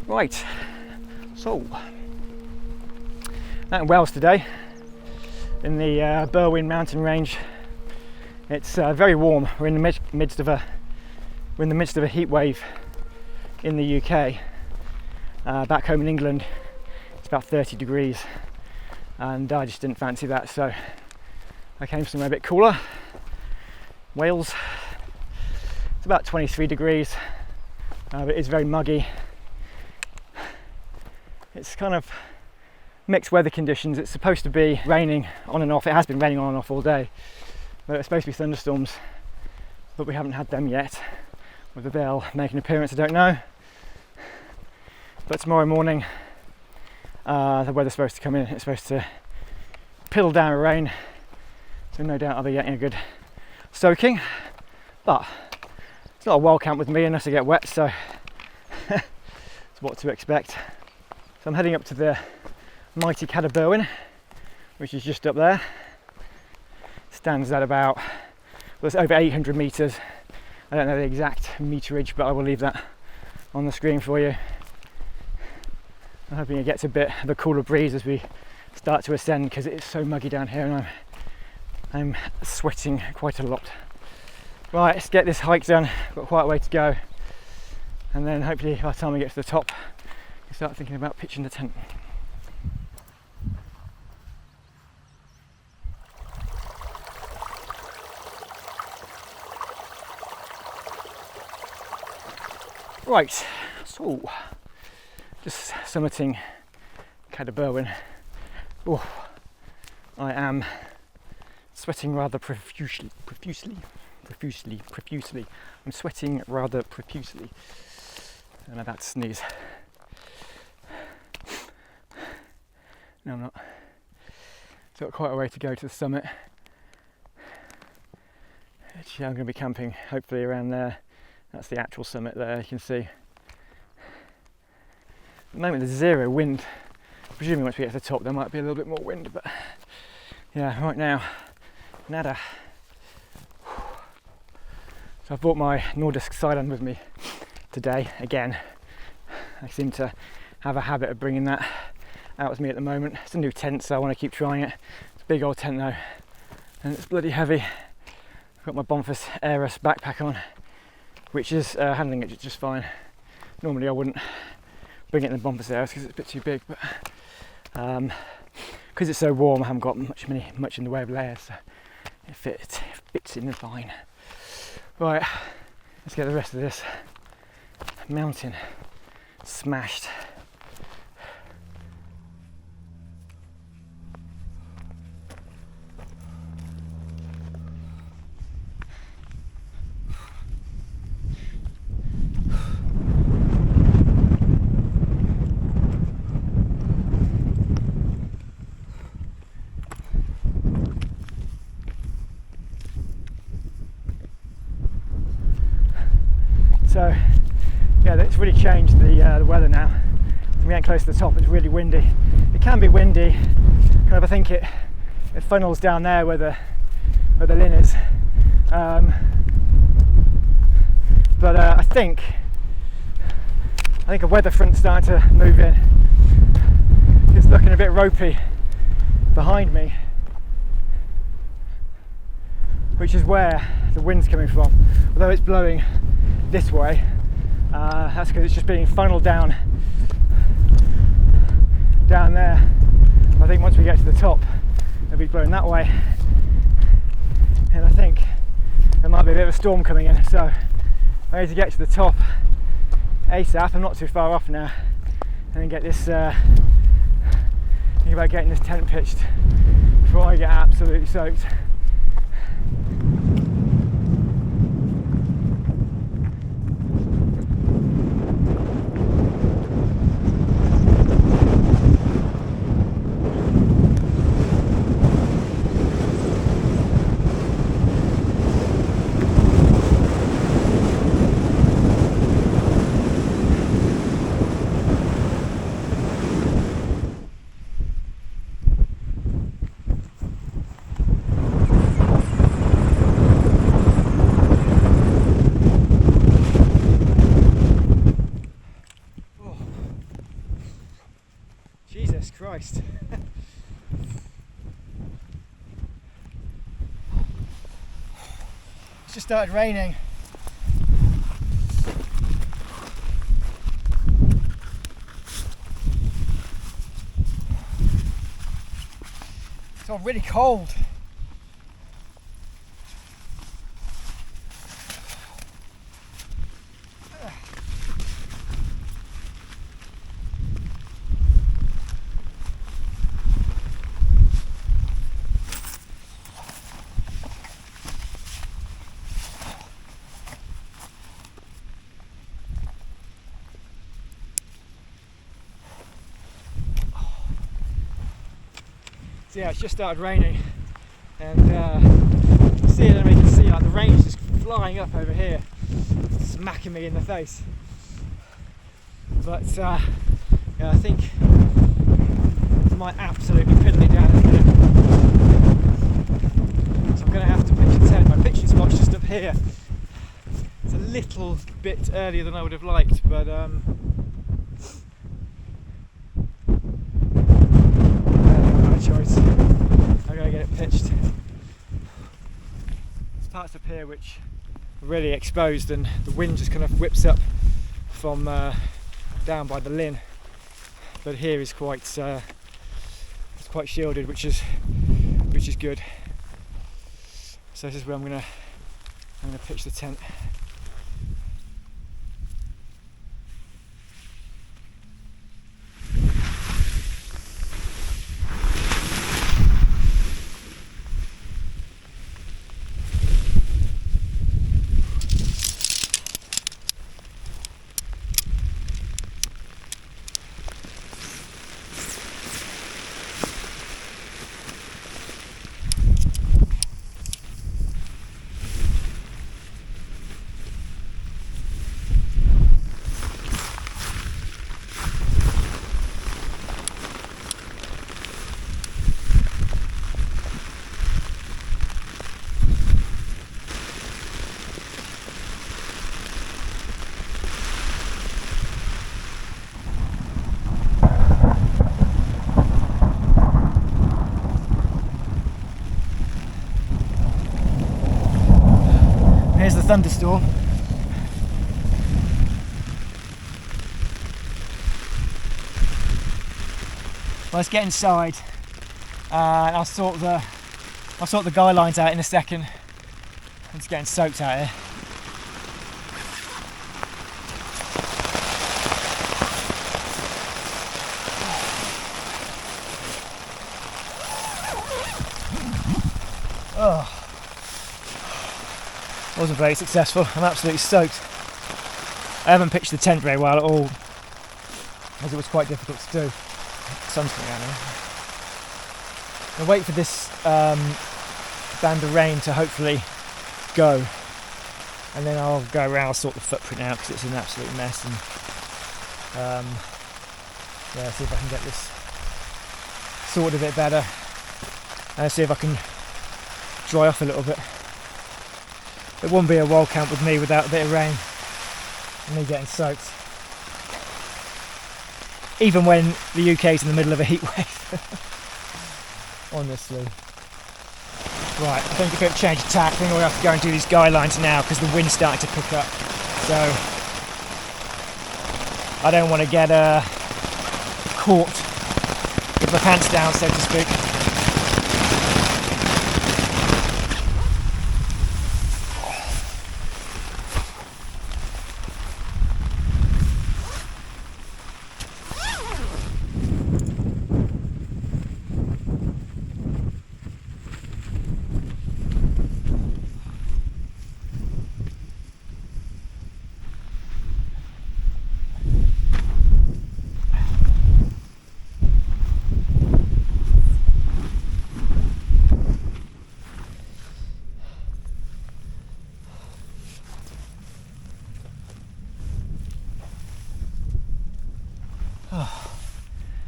Right, so out in Wales today, in the Berwyn mountain range. It's very warm. We're in the midst of a heat wave in the UK. Back home in England, it's about 30 degrees, and I just didn't fancy that, so I came somewhere a bit cooler. Wales. It's about 23 degrees, but it's very muggy. It's kind of mixed weather conditions. It's supposed to be raining on and off. It has been raining on and off all day, but it's supposed to be thunderstorms, but we haven't had them yet. Whether they'll make an appearance, I don't know. But tomorrow morning, the weather's supposed to come in. It's supposed to piddle down with rain, so no doubt I'll be getting a good soaking. But it's not a wild camp with me unless I get wet, so it's what to expect. So I'm heading up to the mighty Cad Berwyn, which is just up there. Stands at about, well, it's over 800 metres. I don't know the exact meterage, but I will leave that on the screen for you. I'm hoping it gets a bit of a cooler breeze as we start to ascend, because it's so muggy down here and I'm sweating quite a lot. Right, let's get this hike done. Got quite a way to go, and then hopefully by the time we get to the top, we start thinking about pitching the tent. Right, so just summiting Cad Berwyn. Oh, I am sweating rather profusely. I'm sweating rather profusely. I'm about to sneeze. No, I'm not. So got quite a way to go to the summit. Actually, I'm going to be camping hopefully around there. That's the actual summit there, you can see. At the moment there's zero wind. Presumably once we get to the top there might be a little bit more wind, but yeah, right now, nada. So I've brought my Nordisk Seiland with me today again. I seem to have a habit of bringing that out with me at the moment. It's a new tent, so I want to keep trying it. It's a big old tent though, and it's bloody heavy. I've got my Bonfus Aerus backpack on, which is handling it just fine. Normally I wouldn't bring it in the Bonfus Aerus because it's a bit too big, but because it's so warm I haven't got much in the way of layers, so it fits in fine. Right, let's get the rest of this mountain smashed. So yeah, it's really changed the weather now. We're getting close to the top. It's really windy. It can be windy. Kind of, I think it funnels down there where the linn is. But I think a weather front's starting to move in. It's looking a bit ropey behind me, which is where the wind's coming from. Although it's blowing this way, that's because it's just being funneled down there. I think once we get to the top, it'll be blowing that way, and I think there might be a bit of a storm coming in. So I need to get to the top ASAP. I'm not too far off now, and then get this. Think about getting this tent pitched before I get absolutely soaked. It's just started raining. It's all really cold. So yeah, it's just started raining, and see it, and you can see like the rain's just flying up over here, smacking me in the face. But yeah, I think I might absolutely piddle it down in a minute. So I'm going to have to pitch a tent. My pitching spot's just up here. It's a little bit earlier than I would have liked, but choice. I'm going to get it pitched. There's parts up here which are really exposed, and the wind just kind of whips up from down by the linn. But here is quite it's quite shielded, which is good. So this is where I'm going to pitch the tent. Here's the thunderstorm. Let's get inside, and I'll sort the guy lines out in a second. I'm just getting soaked out here. Oh. Wasn't very successful. I'm absolutely soaked. I haven't pitched the tent very well at all, as it was quite difficult to do. The sun's coming out now. I'll wait for this band of rain to hopefully go, and then I'll go around, I'll sort the footprint out because it's an absolute mess, and yeah, see if I can get this sorted a bit better, and see if I can dry off a little bit. It wouldn't be a wild camp with me without a bit of rain and me getting soaked, even when the UK is in the middle of a heat wave. Honestly. Right, I think if I change of tack, I think we'll have to go and do these guy lines now because the wind's starting to pick up. So I don't want to get caught with my pants down, so to speak.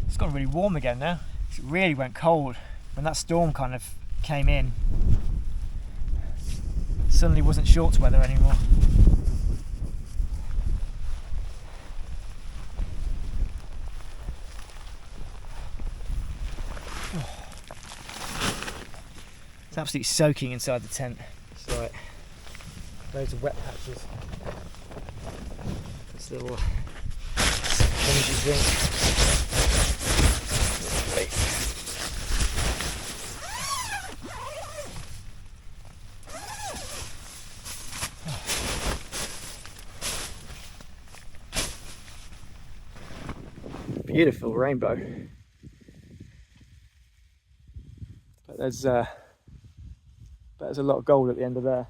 It's got really warm again now. It really went cold when that storm kind of came in. Suddenly wasn't shorts weather anymore. It's absolutely soaking inside the tent. It's like loads of wet patches. This little energy drink. Beautiful rainbow. But there's a lot of gold at the end of there.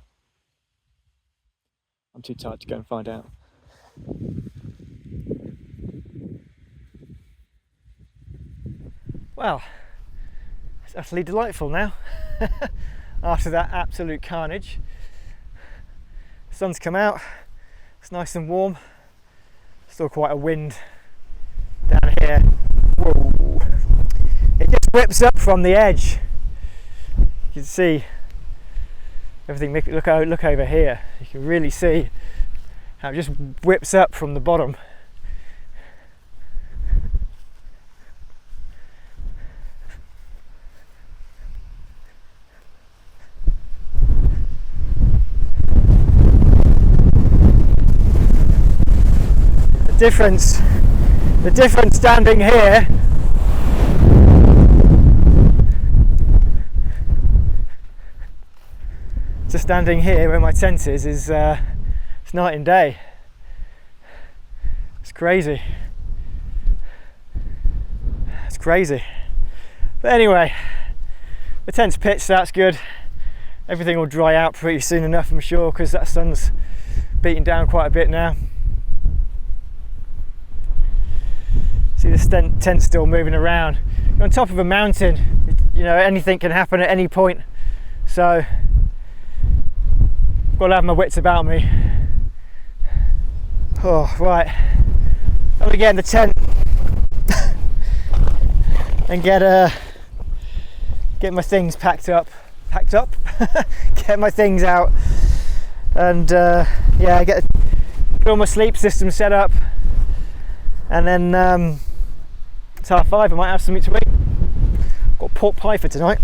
I'm too tired to go and find out. Well, it's utterly delightful now. After that absolute carnage. The sun's come out, it's nice and warm. Still quite a wind down here. Whoa. It just whips up from the edge. You can see everything. Look over here. You can really see how it just whips up from the bottom. The difference standing here to standing here where my tent is it's night and day. It's crazy. It's crazy. But anyway, the tent's pitched, so that's good. Everything will dry out pretty soon enough, I'm sure, because that sun's beating down quite a bit now. See this tent still moving around. You're on top of a mountain, you know, anything can happen at any point. So I've got to have my wits about me. Oh, right. I'm gonna get in the tent and get my things packed up. Get my things out, and yeah, get all my sleep system set up, and then it's 5:30. I might have something to eat. Got pork pie for tonight.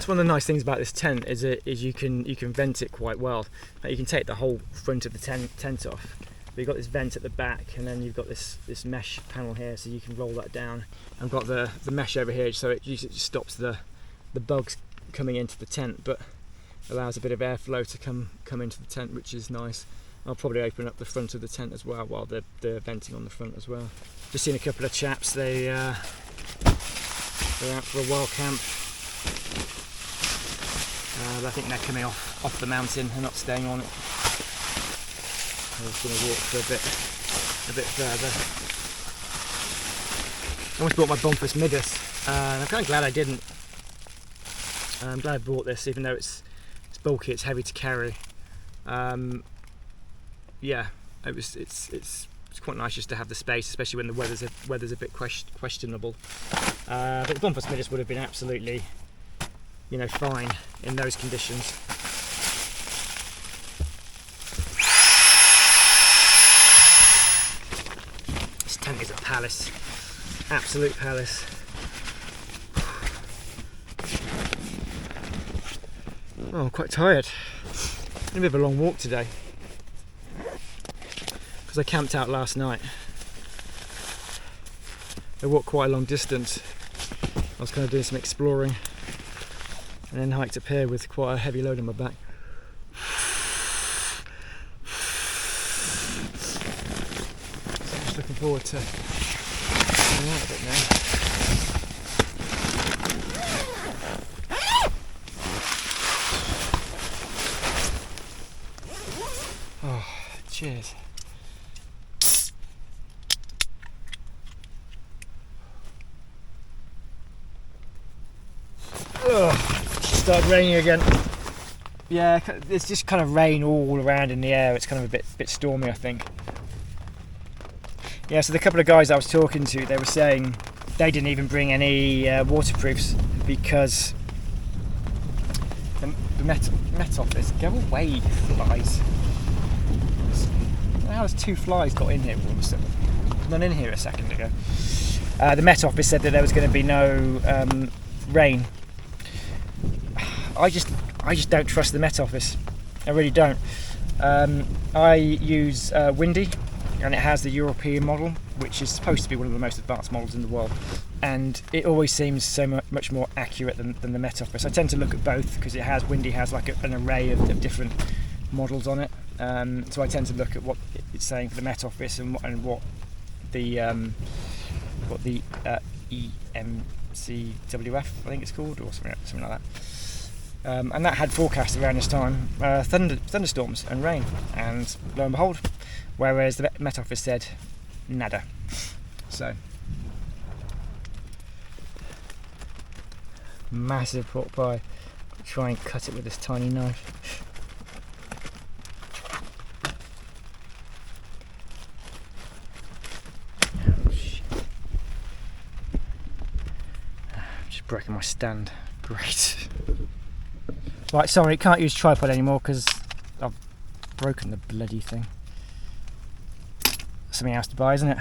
One of the nice things about this tent is you can vent it quite well. Like you can take the whole front of the tent off. But you've got this vent at the back, and then you've got this mesh panel here, so you can roll that down. I've got the mesh over here, so it just stops the bugs coming into the tent, but allows a bit of airflow to come into the tent, which is nice. I'll probably open up the front of the tent as well while they're venting on the front as well. Just seen a couple of chaps. They're out for a wild camp. I think they're coming off the mountain and not staying on it. I'm just going to walk for a bit further. I almost bought my Bonfus Middus, and I'm kind of glad I didn't. I'm glad I bought this, even though it's bulky, it's heavy to carry. Yeah, it's quite nice just to have the space, especially when the weather's a bit questionable. But the Bonfus Middus would have been absolutely, you know, fine in those conditions. This tent is a palace, absolute palace. Oh, I'm quite tired. A bit of a long walk today because I camped out last night. I walked quite a long distance. I was kind of doing some exploring, and then hiked up here with quite a heavy load on my back. So I'm just looking forward to going out a bit now. Oh, cheers. Started raining again. Yeah, it's just kind of rain all around in the air. It's kind of a bit stormy, I think. Yeah, so the couple of guys I was talking to, they were saying they didn't even bring any waterproofs because the Met Office, go away, flies. How has 2 flies got in here all of a sudden? None in here a second ago. The Met Office said that there was going to be no rain. I just don't trust the Met Office. I really don't. I use Windy, and it has the European model, which is supposed to be one of the most advanced models in the world, and it always seems so much more accurate than the Met Office. I tend to look at both because Windy has like an array of different models on it, so I tend to look at what it's saying for the Met Office and what the EMCWF, I think it's called, or something like that. And that had forecast around this time thunderstorms and rain, and lo and behold, whereas the Met Office said nada. So massive pork pie. Try and cut it with this tiny knife. Oh, shit. Just breaking my stand. Great. Right, sorry, can't use tripod anymore because I've broken the bloody thing. Something else to buy, isn't it?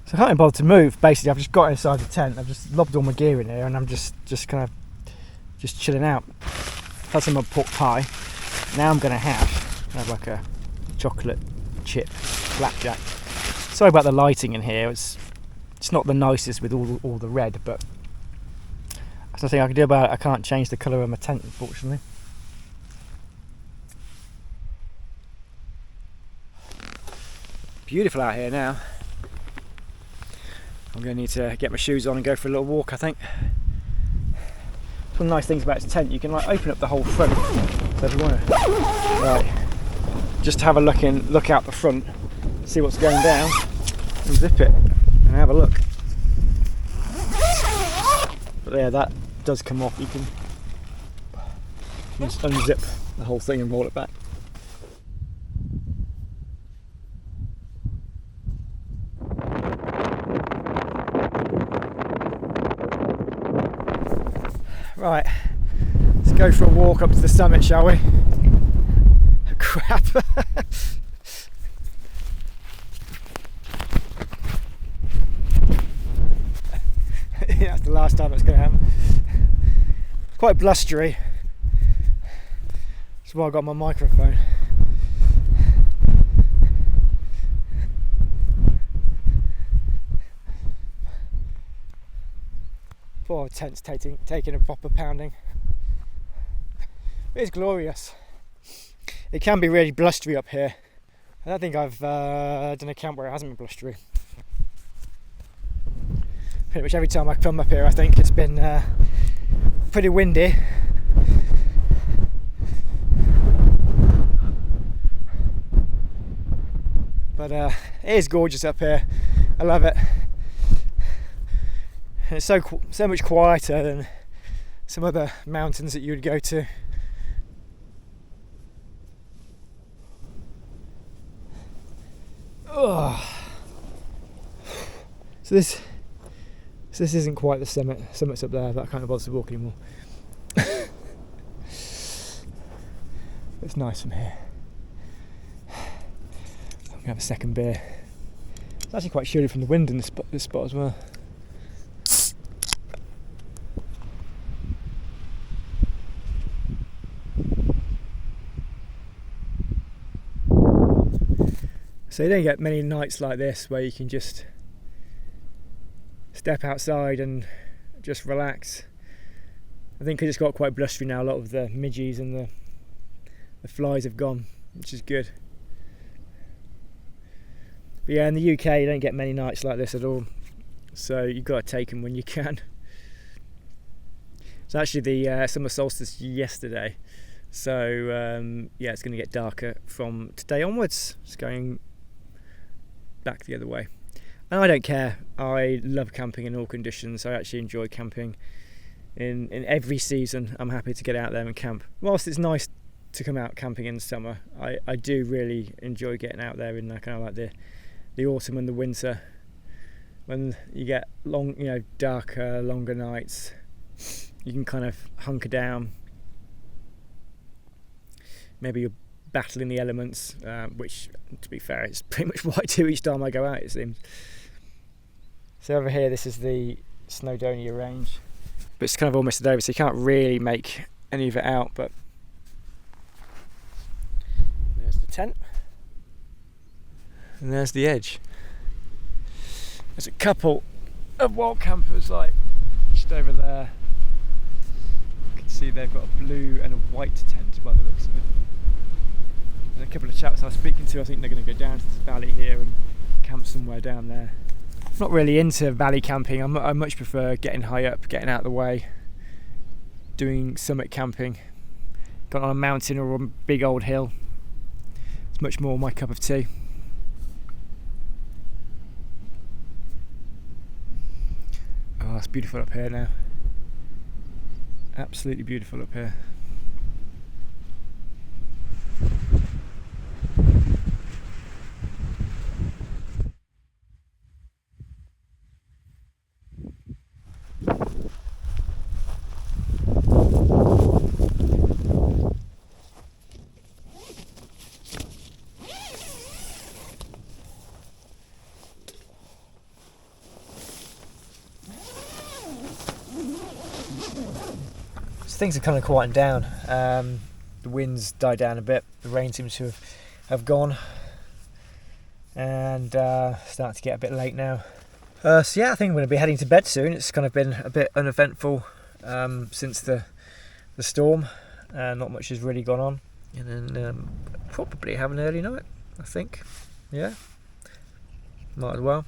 So I can't be bothered to move. Basically, I've just got inside the tent. I've just lobbed all my gear in here, and I'm just kind of chilling out. Had some pork pie. Now I'm going to have like a chocolate chip blackjack. Sorry about the lighting in here. It's not the nicest with all the red, but there's nothing I can do about it. I can't change the colour of my tent, unfortunately. Beautiful out here now. I'm going to need to get my shoes on and go for a little walk, I think. One of the nice things about this tent, you can like open up the whole front. So if you want to just have a look out the front, see what's going down, and zip it and have a look. But yeah, that does come off. You can just unzip the whole thing and roll it back. Right, let's go for a walk up to the summit, shall we? Crap. Yeah, that's the last time it's going to happen. Quite blustery. That's why I got my microphone. Poor tent's taking a proper pounding. It's glorious. It can be really blustery up here. I don't think I've done a camp where it hasn't been blustery. Pretty much every time I come up here, I think it's been pretty windy. But it is gorgeous up here. I love it. And it's so much quieter than some other mountains that you would go to. Oh. So this isn't quite the summit. Summit's up there, but I can't bother to walk anymore. It's nice from here. I'm gonna have a second beer. It's actually quite shielded from the wind in this spot as well. So you don't get many nights like this where you can just step outside and just relax. I think because it's got quite blustery now, a lot of the midges and the flies have gone, which is good. But yeah, in the UK you don't get many nights like this at all, so you've got to take them when you can. It's actually the summer solstice yesterday, so yeah, it's going to get darker from today onwards. It's going back the other way. And I don't care. I love camping in all conditions. I actually enjoy camping in every season. I'm happy to get out there and camp. Whilst it's nice to come out camping in summer, I do really enjoy getting out there in kind of like the autumn and the winter, when you get long, darker, longer nights. You can kind of hunker down. Maybe you're battling the elements, which, to be fair, it's pretty much what I do each time I go out, it seems. So over here, this is the Snowdonia range, but it's kind of almost over, so you can't really make any of it out. But there's the tent, and there's the edge. There's a couple of wild campers, like just over there. You can see they've got a blue and a white tent by the looks of it. And a couple of chaps I was speaking to, I think they're going to go down to this valley here and camp somewhere down there. I'm not really into valley camping. I much prefer getting high up, getting out of the way, doing summit camping, going on a mountain or a big old hill. It's much more my cup of tea. Oh, it's beautiful up here now. Absolutely beautiful up here. Things have kind of quietened down. The winds died down a bit. The rain seems to have gone, and starting to get a bit late now. So yeah, I think I'm going to be heading to bed soon. It's kind of been a bit uneventful since the storm. Not much has really gone on, and then probably have an early night, I think. Yeah, might as well.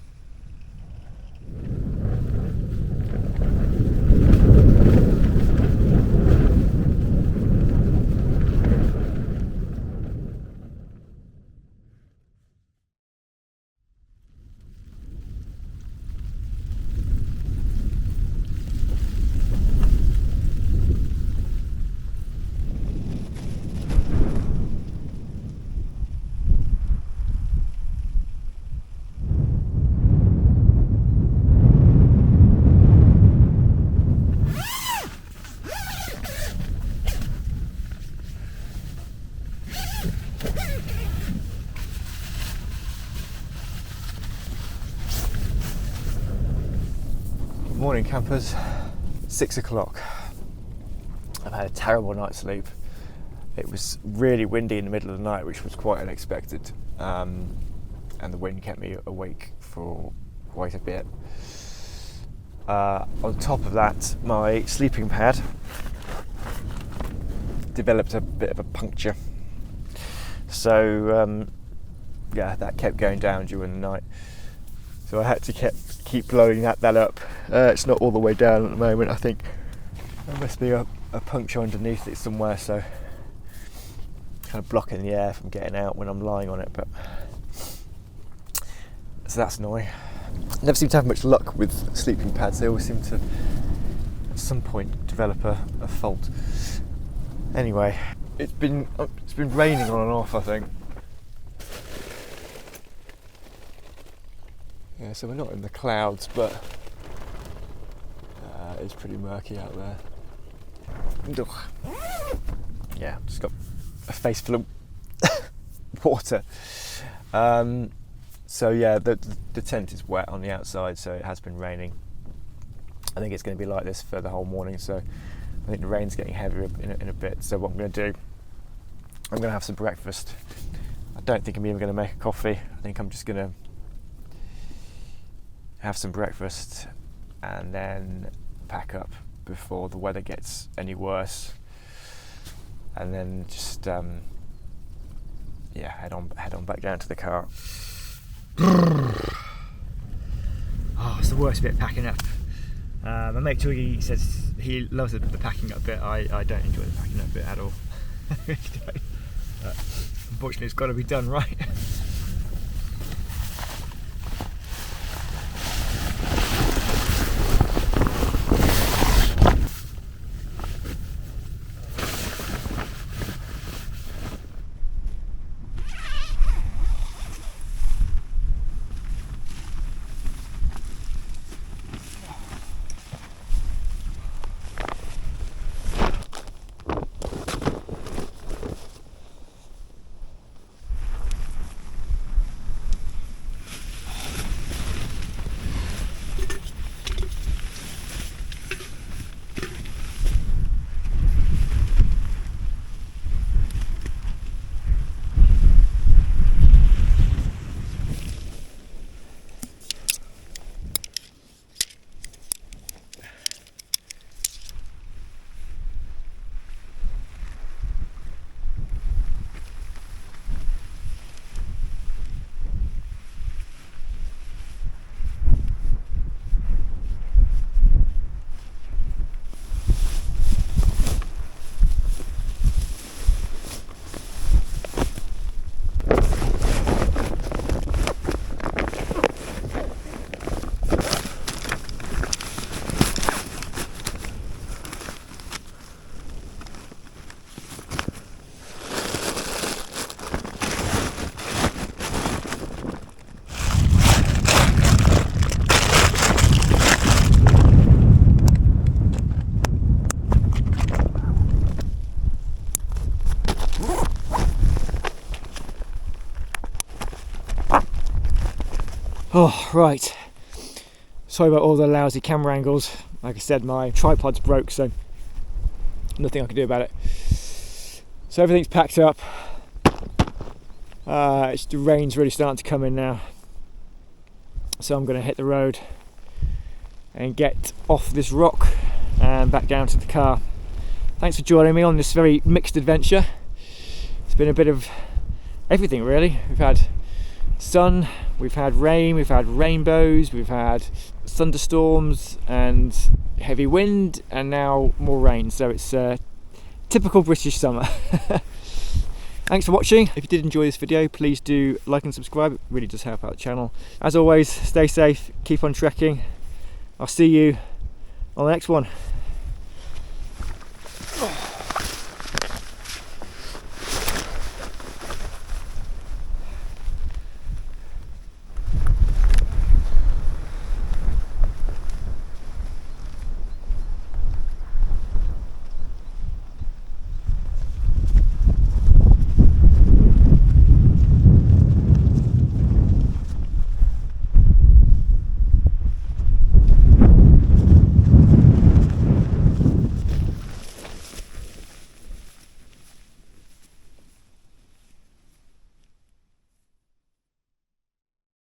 Morning campers, 6 o'clock. I've had a terrible night's sleep. It was really windy in the middle of the night, which was quite unexpected, and the wind kept me awake for quite a bit. On top of that, my sleeping pad developed a bit of a puncture, so yeah, that kept going down during the night. So I had to keep blowing that up. It's not all the way down at the moment. I think there must be a puncture underneath it somewhere, so kind of blocking the air from getting out when I'm lying on it. But so that's annoying. Never seem to have much luck with sleeping pads. They always seem to, at some point, develop a fault. Anyway, it's been raining on and off, I think. Yeah, so we're not in the clouds, but it's pretty murky out there. Yeah, just got a face full of water. So yeah, the tent is wet on the outside, so it has been raining. I think it's going to be like this for the whole morning, so I think the rain's getting heavier in a bit. So what I'm going to do, I'm going to have some breakfast. I don't think I'm even going to make a coffee. I think I'm just going to have some breakfast and then pack up before the weather gets any worse, and then just yeah, head on back down to the car. Oh, it's the worst bit, packing up. My mate Twiggy says he loves the packing up bit. I don't enjoy the packing up bit at all. I really don't. Unfortunately, it's got to be done, right? Oh, right. Sorry about all the lousy camera angles. Like I said, my tripod's broke, so nothing I can do about it. So everything's packed up. The rain's really starting to come in now. So I'm going to hit the road and get off this rock and back down to the car. Thanks for joining me on this very mixed adventure. It's been a bit of everything really. We've had sun, we've had rain, we've had rainbows, we've had thunderstorms and heavy wind, and now more rain. So it's a typical British summer. Thanks for watching. If you did enjoy this video, please do like and subscribe. It really does help out the channel. As always, stay safe, keep on trekking. I'll see you on the next one.